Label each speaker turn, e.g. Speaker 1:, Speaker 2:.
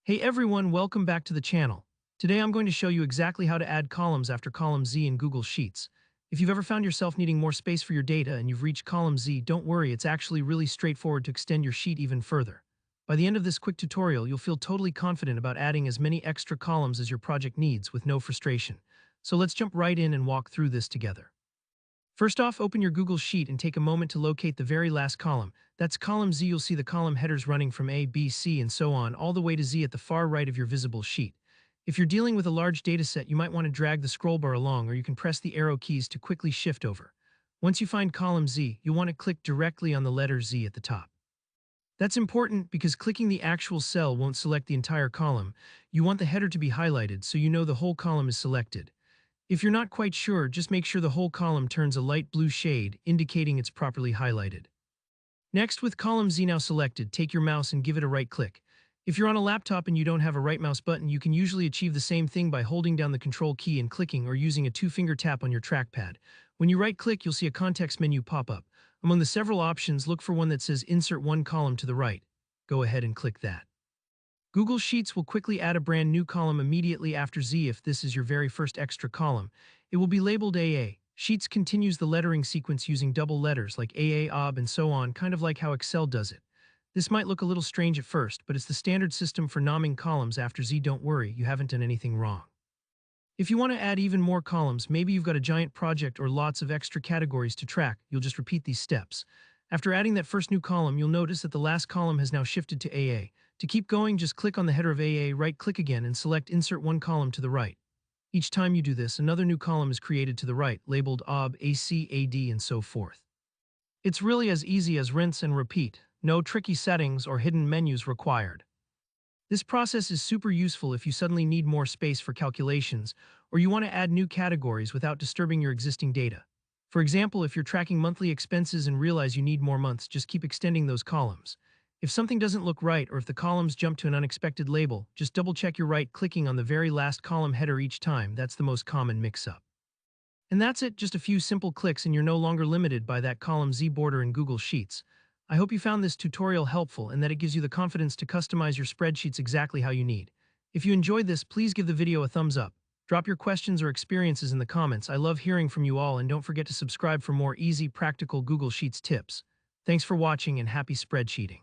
Speaker 1: Hey everyone, welcome back to the channel. Today I'm going to show you exactly how to add columns after column Z in Google Sheets. If you've ever found yourself needing more space for your data and you've reached column Z, don't worry, it's actually really straightforward to extend your sheet even further. By the end of this quick tutorial, you'll feel totally confident about adding as many extra columns as your project needs with no frustration. So let's jump right in and walk through this together. First off, open your Google Sheet and take a moment to locate the very last column. That's column Z. You'll see the column headers running from A, B, C, and so on, all the way to Z at the far right of your visible sheet. If you're dealing with a large dataset, you might want to drag the scroll bar along, or you can press the arrow keys to quickly shift over. Once you find column Z, you'll want to click directly on the letter Z at the top. That's important because clicking the actual cell won't select the entire column. You want the header to be highlighted so you know the whole column is selected. If you're not quite sure, just make sure the whole column turns a light blue shade, indicating it's properly highlighted. Next, with column Z now selected, take your mouse and give it a right click. If you're on a laptop and you don't have a right mouse button, you can usually achieve the same thing by holding down the Control key and clicking, or using a two-finger tap on your trackpad. When you right-click, you'll see a context menu pop up. Among the several options, look for one that says Insert one column to the right. Go ahead and click that. Google Sheets will quickly add a brand new column immediately after Z if this is your very first extra column. It will be labeled AA. Sheets continues the lettering sequence using double letters like AA, OB, and so on, kind of like how Excel does it. This might look a little strange at first, but it's the standard system for nomming columns after Z. Don't worry, you haven't done anything wrong. If you want to add even more columns, maybe you've got a giant project or lots of extra categories to track, you'll just repeat these steps. After adding that first new column, you'll notice that the last column has now shifted to AA. To keep going, just click on the header of AA, right-click again, and select Insert one column to the right. Each time you do this, another new column is created to the right, labeled OB, AC, AD, and so forth. It's really as easy as rinse and repeat. No tricky settings or hidden menus required. This process is super useful if you suddenly need more space for calculations, or you want to add new categories without disturbing your existing data. For example, if you're tracking monthly expenses and realize you need more months, just keep extending those columns. If something doesn't look right, or if the columns jump to an unexpected label, just double-check your right-clicking on the very last column header each time. That's the most common mix-up. And that's it, just a few simple clicks and you're no longer limited by that column Z border in Google Sheets. I hope you found this tutorial helpful and that it gives you the confidence to customize your spreadsheets exactly how you need. If you enjoyed this, please give the video a thumbs up. Drop your questions or experiences in the comments. I love hearing from you all, and don't forget to subscribe for more easy, practical Google Sheets tips. Thanks for watching and happy spreadsheeting.